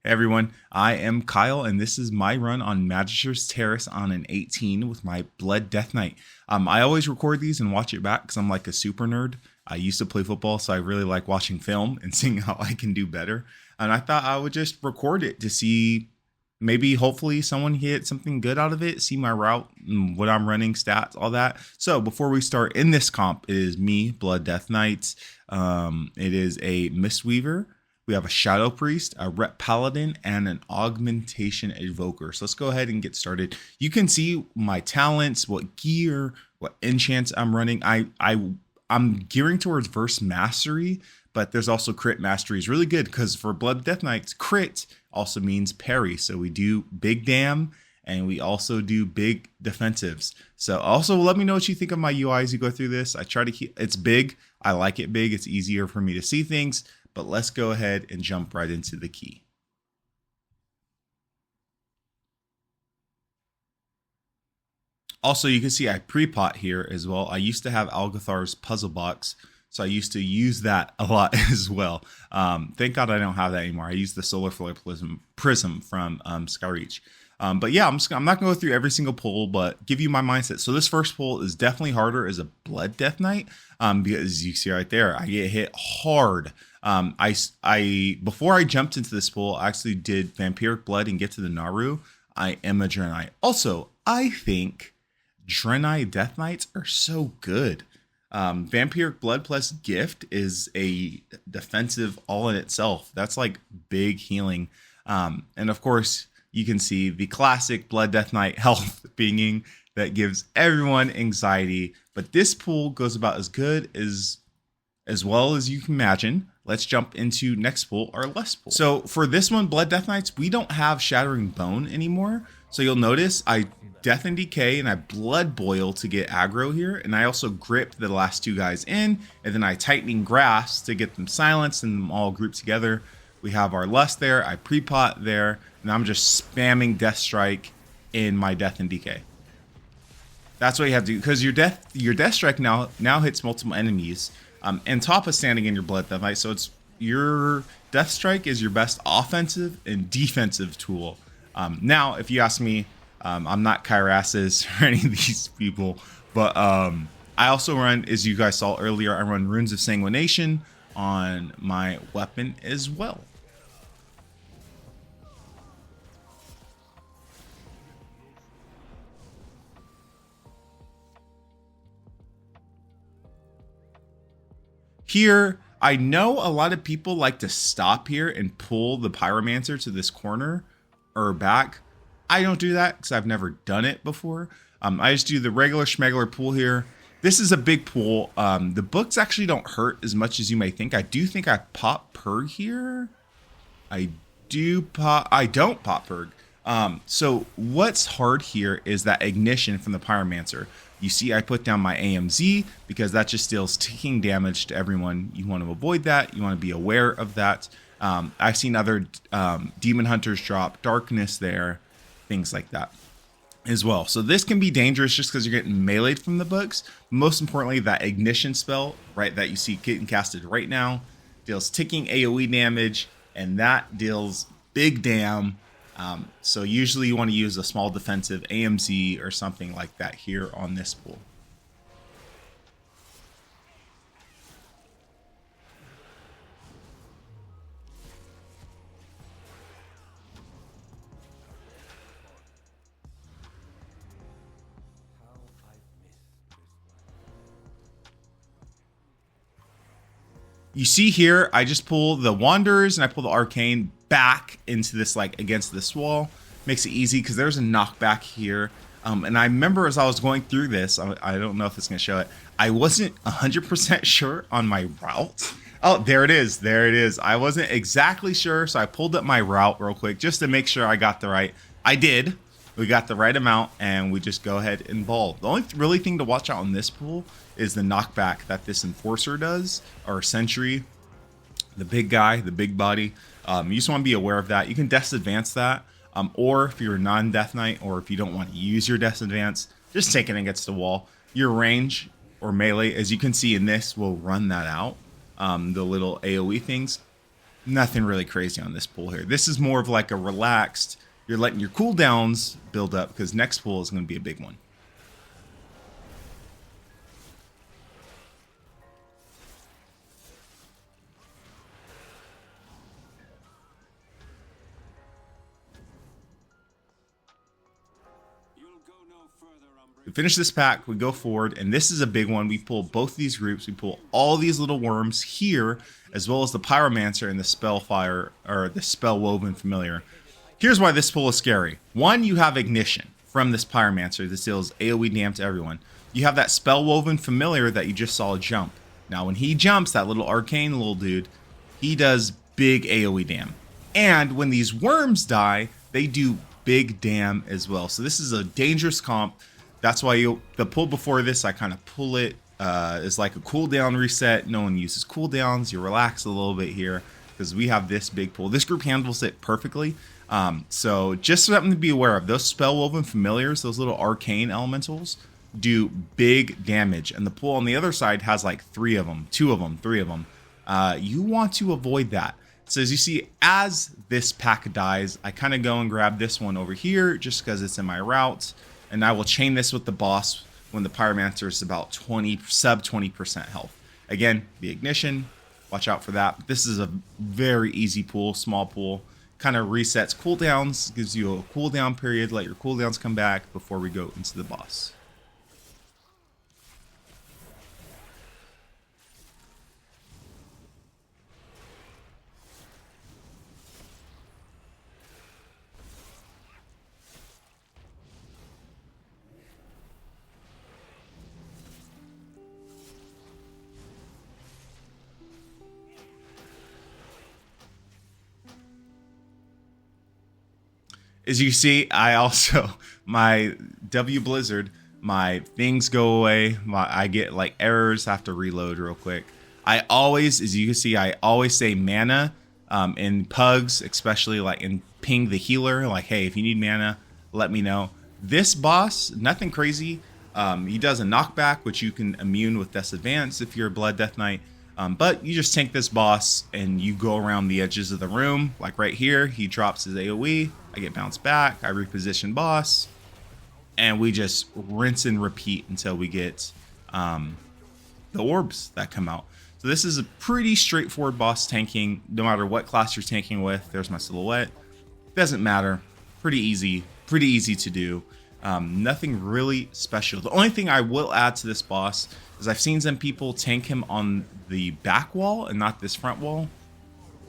Hey everyone, I am Kyle, and this is my run on Magister's Terrace on an 18 with my Blood Death Knight. I always record these and watch it back because I'm like a super nerd. I used to play football, so I really like watching film and seeing how I can do better. And I thought I would just record it to see maybe hopefully someone get something good out of it, see my route, what I'm running, stats, all that. So before we start in this comp, it is me, Blood Death Knight. It is a Mistweaver. We have a Shadow Priest, a Rep Paladin, and an Augmentation Evoker. So let's go ahead and get started. You can see my talents, what gear, what enchants I'm running. I'm gearing towards Verse Mastery, but there's also Crit Mastery is really good because for Blood Death Knights, crit also means parry. So we do big dam and we also do big defensives. So also let me know what you think of my UI as you go through this. I try to keep it's big. I like it big. It's easier for me to see things. But let's go ahead and jump right into the key. Also, you can see I pre-pot here as well. I used to have Algathar's puzzle box, so I used to use that a lot as well. Thank God I don't have that anymore. I use the Solar Flare Prism from Skyreach. But yeah, I'm not going to go through every single pull, but give you my mindset. So this first pull is definitely harder as a Blood Death Knight because you see right there, I get hit hard. I before I jumped into this pool, I actually did Vampiric Blood and get to the Naru. I am a Draenei. Also, I think Draenei Death Knights are so good. Vampiric Blood plus Gift is a defensive all in itself. That's like big healing. And of course, you can see the classic Blood Death Knight health pinging that gives everyone anxiety. But this pool goes about as well as you can imagine. Let's jump into next pool, our less pool. So for this one, Blood Death Knights, we don't have Shattering Bone anymore. So you'll notice I Death and Decay and I Blood Boil to get aggro here. And I also grip the last two guys in. And then I Tightening Grasp to get them silenced and them all grouped together. We have our Lust there. I pre-pot there. And I'm just spamming Death Strike in my Death and Decay. That's what you have to do. Because your Death Strike now hits multiple enemies. And top of standing in your Blood Death Knight. So it's your Death Strike is your best offensive and defensive tool. Now, if you ask me, I'm not Kyrasis or any of these people, but I also run, as you guys saw earlier, I run Runes of Sanguination on my weapon as well. Here, I know a lot of people like to stop here and pull the Pyromancer to this corner or back. I don't do that because I've never done it before. I just do the regular schmegler pull here. This is a big pull. The books actually don't hurt as much as you may think. I do think I pop Purg here. I don't pop Purg. So what's hard here is that ignition from the Pyromancer. You see I put down my AMZ because that just deals ticking damage to everyone. You want to avoid that. You want to be aware of that. I've seen other Demon Hunters drop Darkness there, things like that as well. So this can be dangerous just because you're getting meleeed from the books. Most importantly, that ignition spell, right, that you see getting casted right now, deals ticking AoE damage, and that deals big damn. So usually you want to use a small defensive AMZ or something like that here on this pool. You see here, I just pull the Wanderers and I pull the Arcane back into this, like against this wall. Makes it easy because there's a knockback here. And I remember as I was going through this, I don't know if it's going to show it. I wasn't 100% sure on my route. Oh, there it is. There it is. I wasn't exactly sure. So I pulled up my route real quick just to make sure I got the right. I did. We got the right amount and we just go ahead and ball. The only really thing to watch out on this pool is the knockback that this Enforcer does, or Sentry, the big guy, the big body. You just want to be aware of that. You can Death Advance that, or if you're a non-Death Knight, or if you don't want to use your Death Advance, just take it against the wall. Your range or melee, as you can see in this, will run that out. The little AoE things. Nothing really crazy on this pool here. This is more of like a relaxed, you're letting your cooldowns build up because next pool is going to be a big one. We finish this pack, we go forward, and this is a big one. We pull both of these groups. We pull all these little worms here, as well as the Pyromancer and the Spellfire, or the Spellwoven Familiar. Here's why this pull is scary. One, you have Ignition from this Pyromancer. This deals AoE damage to everyone. You have that Spellwoven Familiar that you just saw jump. Now, when he jumps, that little arcane little dude, he does big AoE damage. And when these worms die, they do big damage as well. So this is a dangerous comp. That's why the pull before this, I kind of pull it as like a cooldown reset. No one uses cooldowns. You relax a little bit here because we have this big pull. This group handles it perfectly. So just something to be aware of. Those Spellwoven Familiars, those little arcane elementals, do big damage. And the pull on the other side has like 3 of them, 2 of them, 3 of them. You want to avoid that. So as you see, as this pack dies, I kind of go and grab this one over here just because it's in my route. And I will chain this with the boss when the Pyromancer is about sub 20% health. Again, the Ignition, watch out for that. This is a very easy pool, small pool. Kind of resets cooldowns, gives you a cooldown period, let your cooldowns come back before we go into the boss. As you see, I also, my W Blizzard, my things go away. I get like errors, have to reload real quick. I always, as you can see, I always say mana in pugs, especially like in ping the healer. Like, hey, if you need mana, let me know. This boss, nothing crazy. He does a knockback, which you can immune with Death's Advance if you're a Blood Death Knight. But you just tank this boss and you go around the edges of the room. Like right here, he drops his AoE. I get bounced back. I reposition boss. And we just rinse and repeat until we get the orbs that come out. So this is a pretty straightforward boss tanking. No matter what class you're tanking with. There's my silhouette. Doesn't matter. Pretty easy to do. Nothing really special. The only thing I will add to this boss is I've seen some people tank him on the back wall and not this front wall.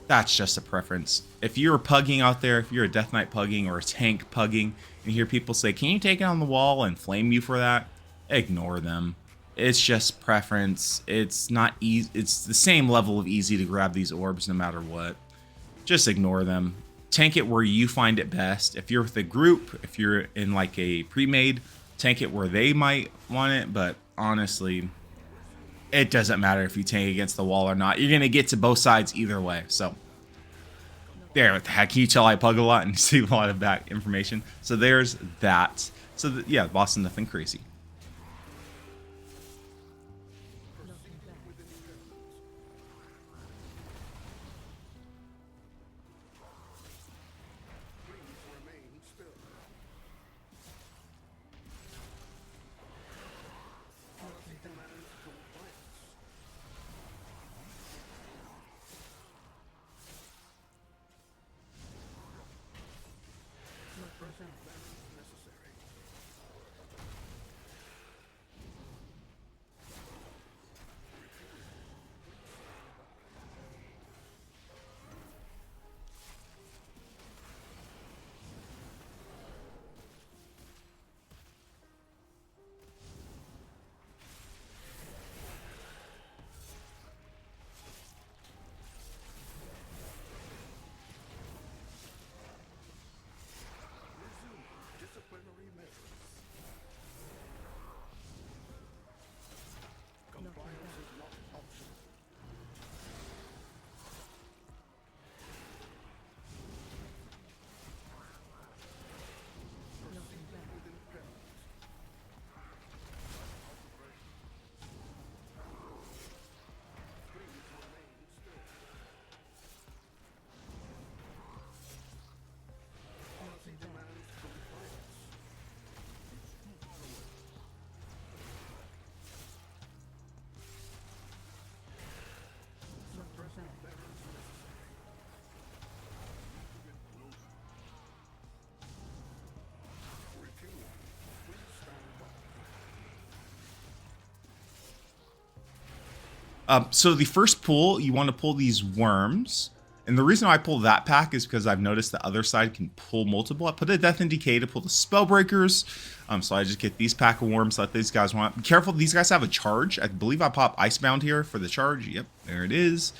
That's just a preference. If you're pugging out there, if you're a Death Knight pugging or a tank pugging, and you hear people say, can you take it on the wall and flame you for that? Ignore them. It's just preference. It's not easy. It's the same level of easy to grab these orbs no matter what. Just ignore them. Tank it where you find it best. If you're with a group, if you're in like a pre-made, tank it where they might want it. But honestly, it doesn't matter if you tank against the wall or not. You're going to get to both sides either way. So there, what the heck? Can you tell I pug a lot and see a lot of back information? So there's that. So yeah, boss is nothing crazy. So the first pull, you want to pull these worms. And the reason why I pull that pack is because I've noticed the other side can pull multiple. I put a Death and Decay to pull the Spellbreakers. So I just get these pack of worms, let these guys want. Be careful, these guys have a charge. I believe I pop Icebound here for the charge. Yep, there it is.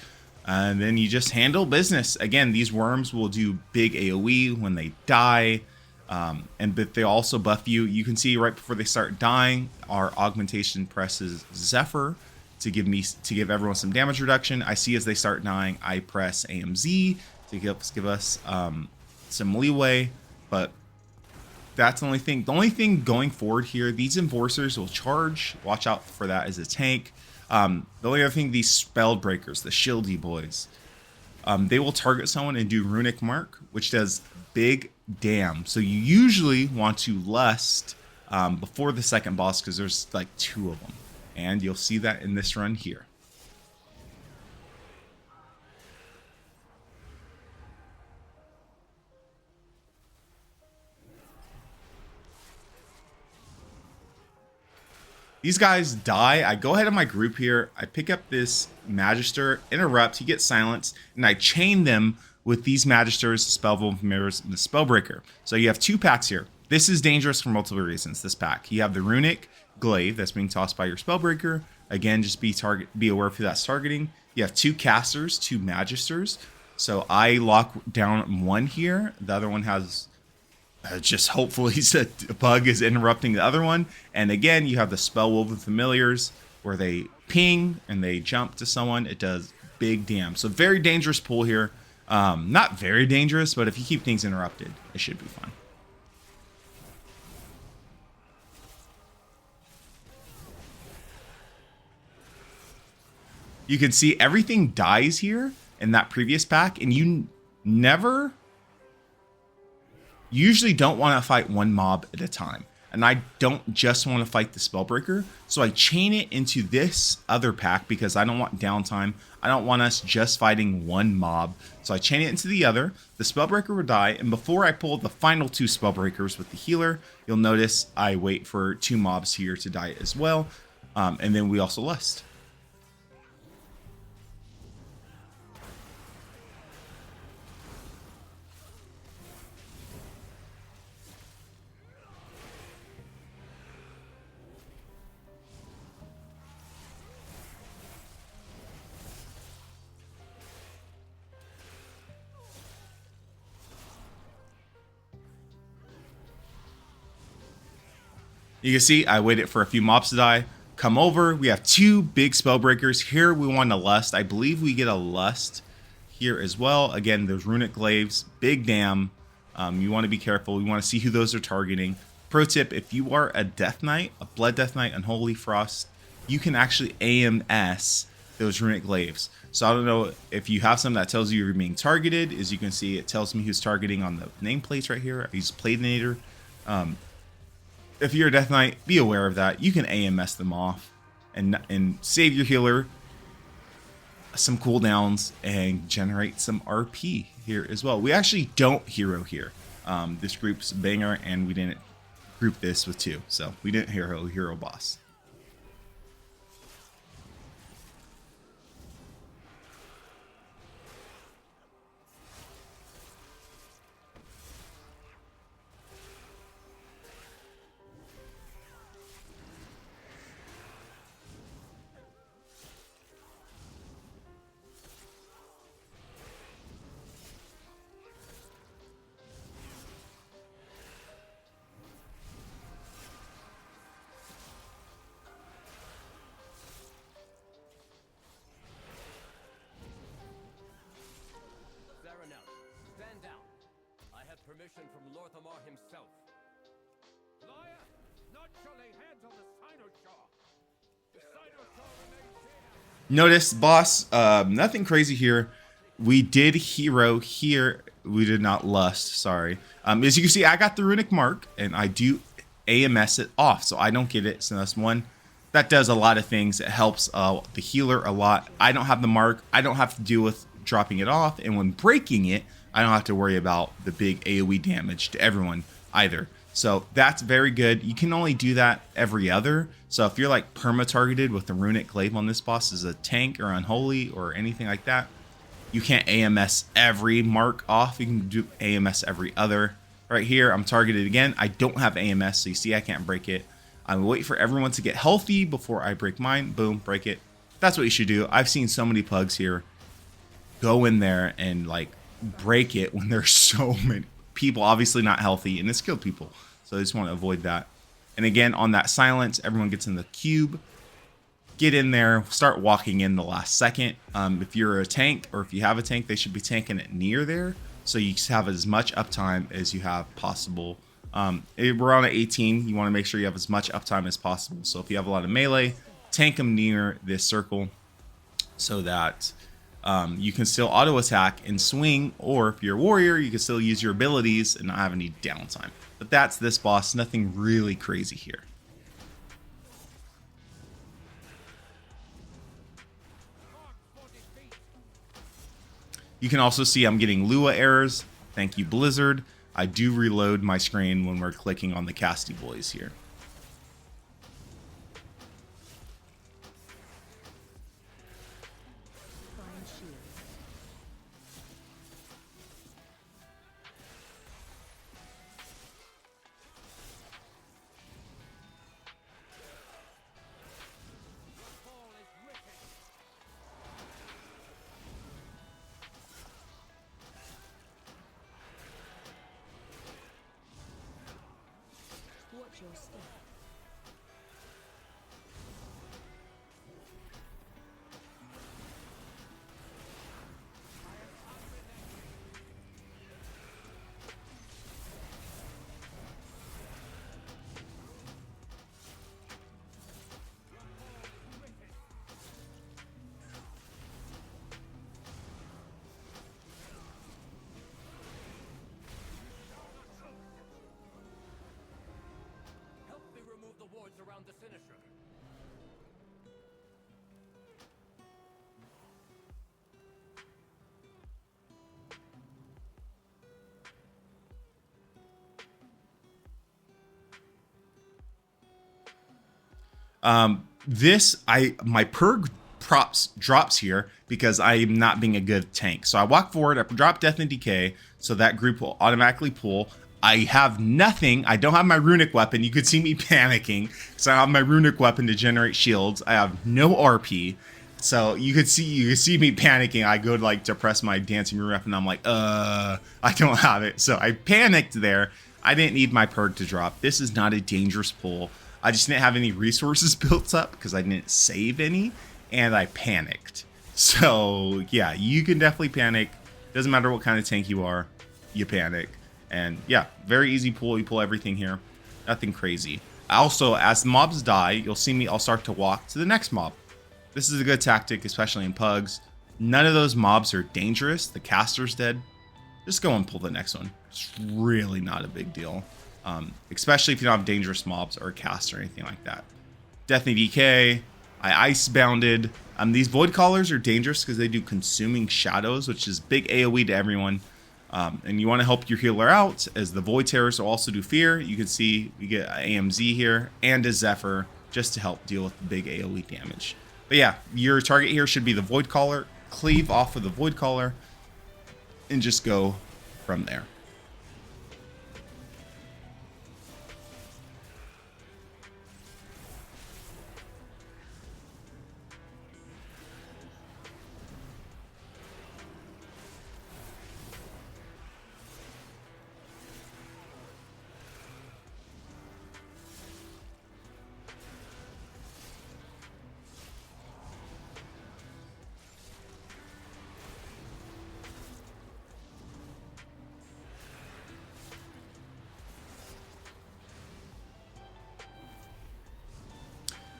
And then you just handle business. Again, these worms will do big AoE when they die. But they also buff you. You can see right before they start dying, our augmentation presses Zephyr to give everyone some damage reduction. I see as they start dying, I press AMZ to give us some leeway, but that's the only thing. The only thing going forward here, these enforcers will charge. Watch out for that as a tank. The only other thing, these spell breakers, the shieldy boys, they will target someone and do runic mark, which does big damn. So you usually want to lust before the second boss because there's like 2 of them. And you'll see that in this run here. These guys die. I go ahead of my group here. I pick up this Magister, interrupt, he gets silenced, and I chain them with these Magisters, Spellful Mirrors, and the Spellbreaker. So you have 2 packs here. This is dangerous for multiple reasons, this pack. You have the Runic Glaive that's being tossed by your Spellbreaker. Again, just be aware of who that's targeting. You have 2 casters, 2 Magisters. So I lock down one here. The other one has just hopefully a bug is interrupting the other one. And again, you have the Spellwoven Familiars where they ping and they jump to someone. It does big damn. So very dangerous pull here. Not very dangerous, but if you keep things interrupted, it should be fine. You can see everything dies here in that previous pack, and you usually don't want to fight one mob at a time. And I don't just want to fight the Spellbreaker, so I chain it into this other pack because I don't want downtime. I don't want us just fighting one mob. So I chain it into the other. The Spellbreaker will die, and before I pull the final 2 Spellbreakers with the healer, you'll notice I wait for 2 mobs here to die as well. And then we also lust. You can see I waited for a few mobs to die. Come over. We have 2 big Spellbreakers. Here we want to lust. I believe we get a lust here as well. Again, those runic glaives. Big damn. You want to be careful. We want to see who those are targeting. Pro tip, if you are a Death Knight, a Blood Death Knight, Unholy Frost, you can actually AMS those runic glaives. So I don't know if you have some that tells you you're being targeted. As you can see, it tells me who's targeting on the nameplates right here. I use Platinator. If you're a Death Knight, be aware of that. You can AMS them off and save your healer some cooldowns and generate some RP here as well. We actually don't hero here. This group's banger, and we didn't group this with 2, so we didn't hero boss. Permission from Lorthamar himself. Liar! Not shall lay hands on the Cynosure. The Cynosure remains here. Notice, boss, nothing crazy here. We did hero here. We did not lust, sorry. As you can see, I got the runic mark, and I do AMS it off, so I don't get it. So that's one. That does a lot of things. It helps the healer a lot. I don't have the mark. I don't have to deal with dropping it off, and when breaking it, I don't have to worry about the big AoE damage to everyone either. So that's very good. You can only do that every other. So if you're like perma targeted with the runic glaive on this boss as a tank or unholy or anything like that, you can't AMS every mark off. You can do AMS every other. Right here, I'm targeted again. I don't have AMS, so you see I can't break it. I will wait for everyone to get healthy before I break mine. Boom, break it. That's what you should do. I've seen so many pugs here go in there and like break it when there's so many people obviously not healthy, and it's killed people. So I just want to avoid that. And again, on that silence, everyone gets in the cube. Get in there, start walking in the last second. If you're a tank, or if you have a tank, they should be tanking it near there, so you have as much uptime as you have possible. We're on an 18. You want to make sure you have as much uptime as possible. So if you have a lot of melee, tank them near this circle so that you can still auto attack and swing, or if you're a warrior, you can still use your abilities and not have any downtime. But that's this boss. Nothing really crazy here. You can also see I'm getting Lua errors. Thank you, Blizzard. I do reload my screen when we're clicking on the casty boys here. Watch your step. Help me remove the wards around the Sinister. My perg props drops here because I am not being a good tank. So I walk forward, I drop Death and Decay, so that group will automatically pull. I have nothing. I don't have my runic weapon. You could see me panicking because I have my runic weapon to generate shields. I have no RP. So you could see me panicking. I go to like to press my dancing rune weapon and I'm like, I don't have it. So I panicked there. I didn't need my perk to drop. This is not a dangerous pull. I just didn't have any resources built up because I didn't save any, and I panicked. So yeah, you can definitely panic. Doesn't matter what kind of tank you are, you panic. And yeah, very easy pull. You pull everything here. Nothing crazy. Also, as mobs die, you'll see me, I'll start to walk to the next mob. This is a good tactic, especially in pugs. None of those mobs are dangerous. The caster's dead. Just go and pull the next one. It's really not a big deal. Especially if you don't have dangerous mobs or a caster or anything like that. Death and Decay. I ice bounded. These void callers are dangerous because they do consuming shadows, which is big AoE to everyone. And you want to help your healer out, as the void terrors will also do fear. You can see we get an AMZ here and a Zephyr just to help deal with the big AoE damage. But yeah, your target here should be the void caller. Cleave off of the void caller and just go from there.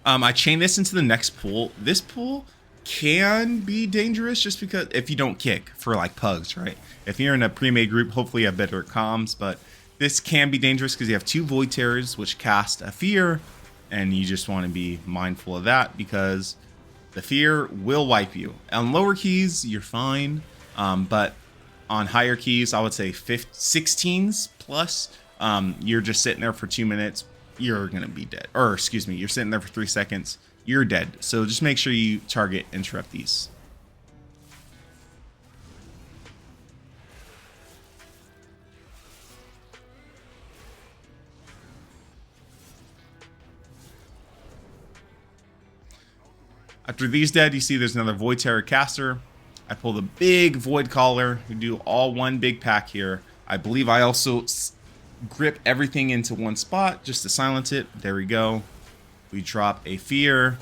I chain this into the next pool. This pool can be dangerous just because if you don't kick for like pugs, right? If you're in a pre-made group, hopefully you have better comms, but this can be dangerous because you have 2 void terrors which cast a fear, and you just want to be mindful of that because the fear will wipe you. On lower keys, you're fine, but on higher keys, I would say 16s plus, you're just sitting there for 2 minutes, you're gonna be dead. Or excuse me, you're sitting there for 3 seconds, you're dead. So just make sure you target interrupt these. After these dead, you see there's another Void Terror caster. I pull the big Void Caller. We do all one big pack here. I believe I also grip everything into one spot just to silence it. There we go. We drop a Fear.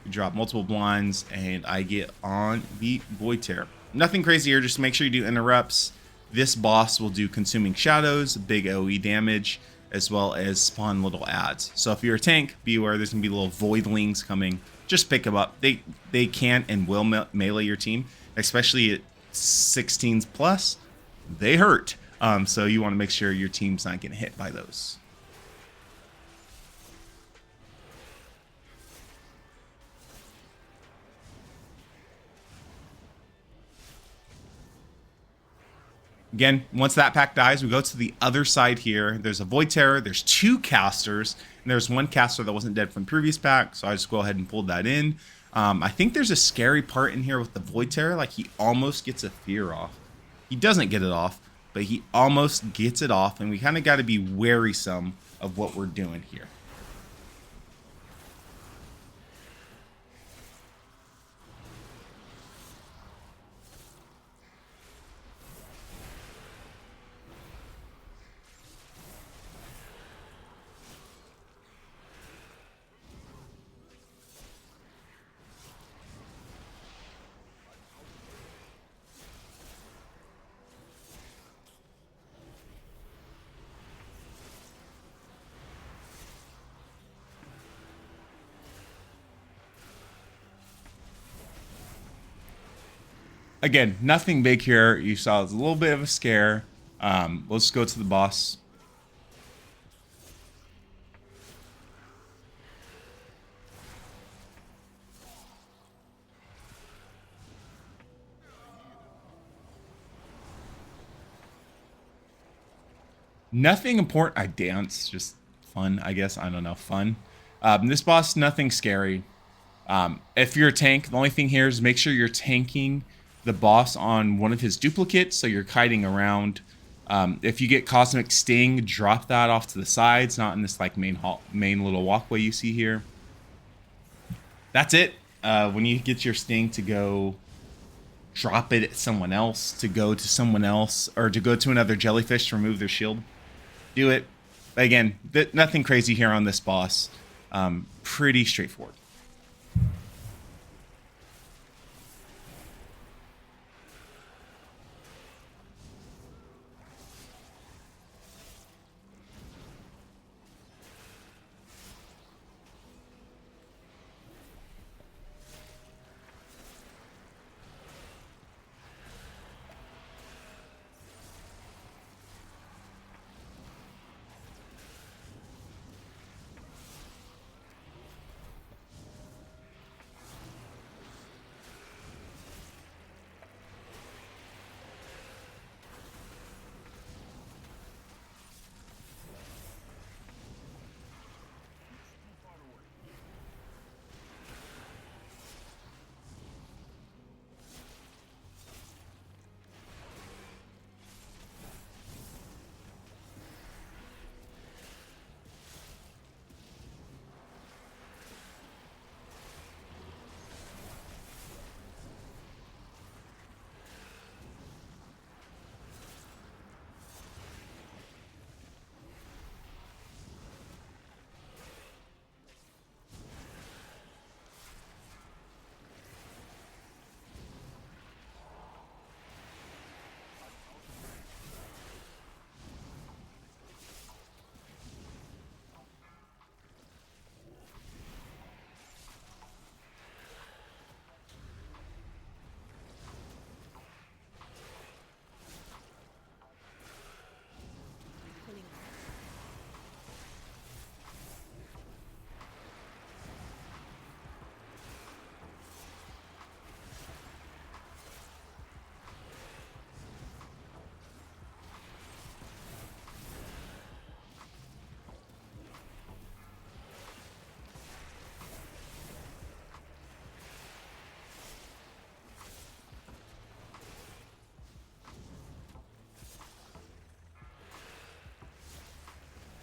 We drop multiple blinds, and I get on the Void Terror. Nothing crazy here. Just make sure you do interrupts. This boss will do Consuming Shadows, big AoE damage, as well as spawn little ads. So if you're a tank, be aware there's going to be little Voidlings coming. Just pick them up. They can and will melee your team, especially at 16s plus. They hurt. So you want to make sure your team's not getting hit by those. Again, once that pack dies, we go to the other side here. There's a Void Terror. There's 2 casters. And there's 1 caster that wasn't dead from the previous pack. So I just go ahead and pull that in. I think there's a scary part in here with the Void Terror. Like, he almost gets a Fear off. He doesn't get it off, but he almost gets it off. And we kind of got to be wary-some of what we're doing here. Again, nothing big here. You saw it's a little bit of a scare. Let's go to the boss. Nothing important. I dance. Just fun, I guess. I don't know. Fun. This boss, nothing scary. If you're a tank, the only thing here is make sure you're tanking the boss on one of his duplicates, so you're kiting around. If you get Cosmic Sting, drop that off to the sides, not in this like main little walkway you see here. That's it. When you get your Sting to go, drop it at someone else, to go to someone else, or to go to another jellyfish to remove their shield. Do it. Again, nothing crazy here on this boss. Pretty straightforward.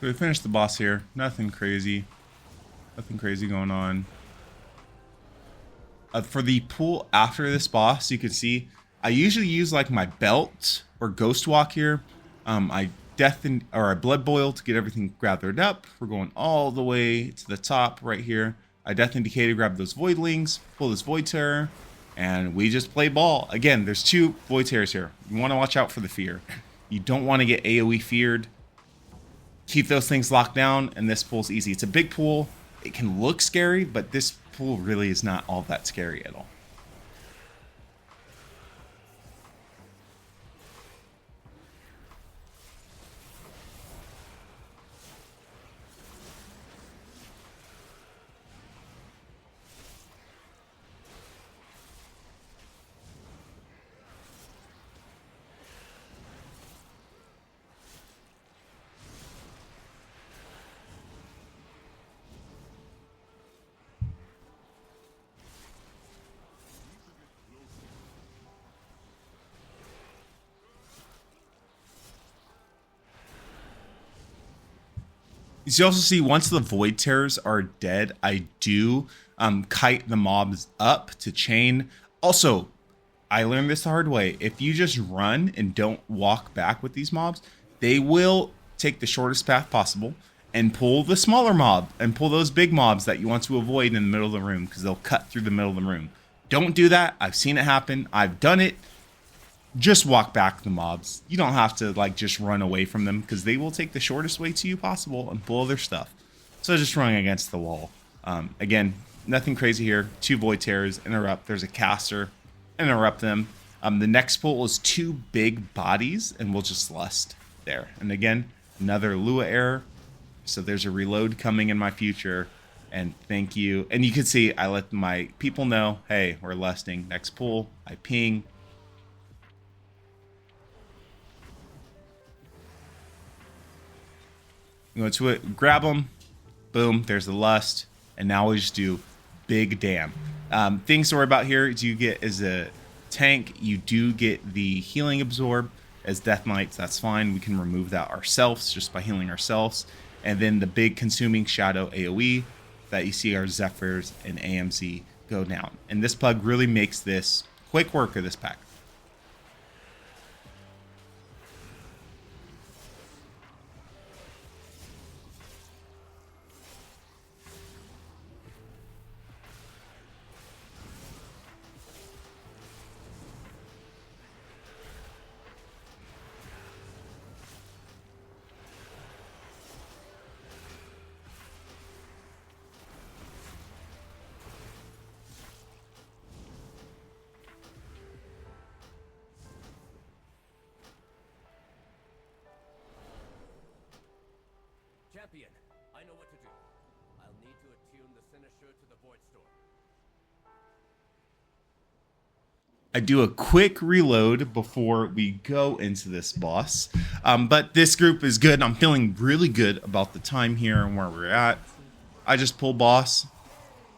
We finished the boss here. Nothing crazy. Nothing crazy going on. For the pool after this boss, you can see I usually use like my belt or ghost walk here. I I blood boil to get everything gathered up. We're going all the way to the top right here. I death indicate to grab those voidlings, pull this void terror, and we just play ball. Again, there's 2 void terrors here. You want to watch out for the fear. You don't want to get AoE feared. Keep those things locked down, and this pool's easy. It's a big pool. It can look scary, but this pool really is not all that scary at all. You also see once the void terrors are dead, I do kite the mobs up to chain. Also, I learned this the hard way. If you just run and don't walk back with these mobs, they will take the shortest path possible and pull the smaller mob and pull those big mobs that you want to avoid in the middle of the room because they'll cut through the middle of the room. Don't do that. I've seen it happen. I've done it. Just walk back the mobs. You don't have to like just run away from them because they will take the shortest way to you possible and pull their stuff. So just running against the wall. Again, nothing crazy here. 2 void terrors, interrupt. There's a caster, interrupt them. The next pull is 2 big bodies and we'll just lust there. And again, another Lua error. So there's a reload coming in my future. And thank you. And you can see I let my people know, hey, we're lusting. Next pull, I ping. Go to it, grab them, boom, there's the lust, and now we just do big damn. Things to worry about here is you get as a tank, you do get the healing absorb as death knights, that's fine. We can remove that ourselves just by healing ourselves. And then the big consuming shadow AoE that you see our Zephyrs and AMZ go down. And this pug really makes this quick work of this pack. Champion, I know what to do. I'll need to attune the Cynosure to the Void Storm. I do a quick reload before we go into this boss. But this group is good. I'm feeling really good about the time here and where we're at. I just pull boss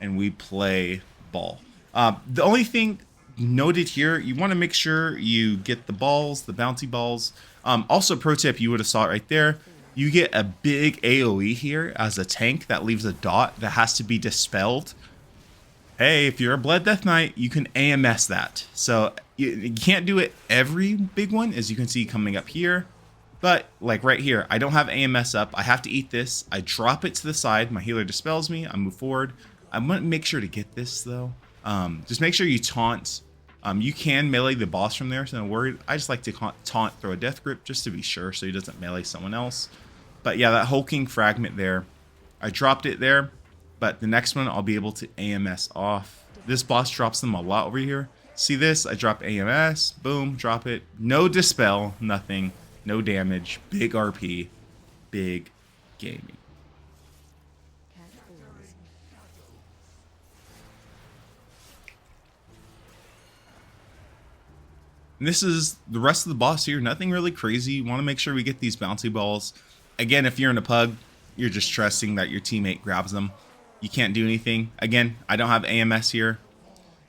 and we play ball. The only thing noted here, you want to make sure you get the balls, the bouncy balls. Also, pro tip, you would have saw it right there. You get a big AoE here as a tank that leaves a dot that has to be dispelled. Hey, if you're a Blood Death Knight, you can AMS that. So you can't do it every big one, as you can see coming up here. But like right here, I don't have AMS up. I have to eat this. I drop it to the side. My healer dispels me. I move forward. I'm going to make sure to get this, though. Just make sure you taunt. You can melee the boss from there, so don't worry. I just like to taunt, throw a death grip just to be sure so he doesn't melee someone else. But yeah, that hulking fragment there, I dropped it there. But the next one, I'll be able to AMS off. This boss drops them a lot over here. See this? I drop AMS. Boom, drop it. No dispel, nothing. No damage. Big RP. Big gaming. And this is the rest of the boss here. Nothing really crazy. You want to make sure we get these bouncy balls. Again, if you're in a pug, you're just trusting that your teammate grabs them. You can't do anything. Again, I don't have AMS here.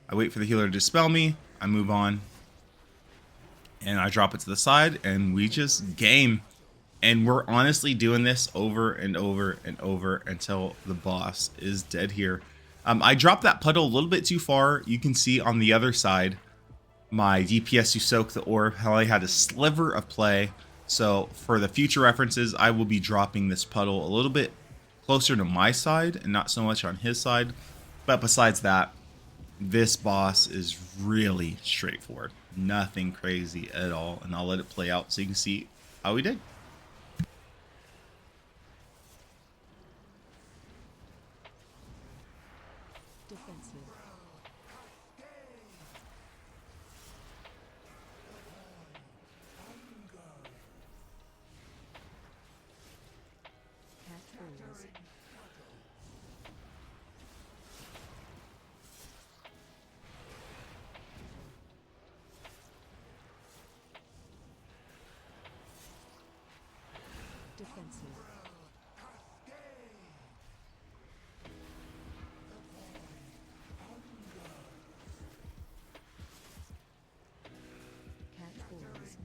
I wait for the healer to dispel me. I move on. And I drop it to the side, and we just game. And we're honestly doing this over and over and over until the boss is dead here. I dropped that puddle a little bit too far. You can see on the other side, my DPS who soaked the orb, how I had a sliver of play. So for the future references, I will be dropping this puddle a little bit closer to my side and not so much on his side. But besides that, this boss is really straightforward. Nothing crazy at all. And I'll let it play out so you can see how we did. Defensive. Cat falls. Defensive. Cat falls.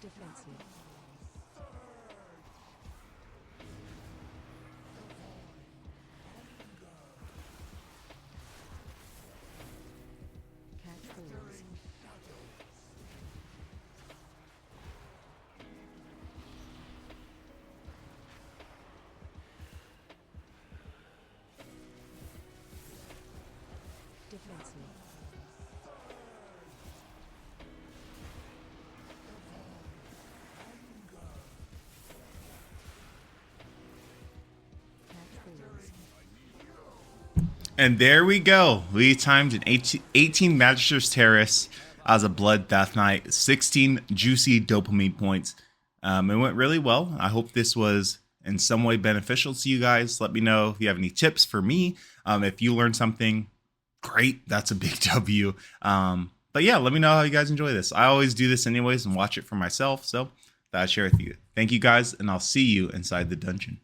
Defensive. Cat falls. Defensive. Cat falls. And there we go. We timed an 18 Magister's Terrace as a Blood Death Knight, 16 juicy dopamine points. It went really well. I hope this was in some way beneficial to you guys. Let me know if you have any tips for me. If you learned something, great. That's a big W. But yeah, let me know how you guys enjoy this. I always do this anyways and watch it for myself. So that I share with you. Thank you guys, and I'll see you inside the dungeon.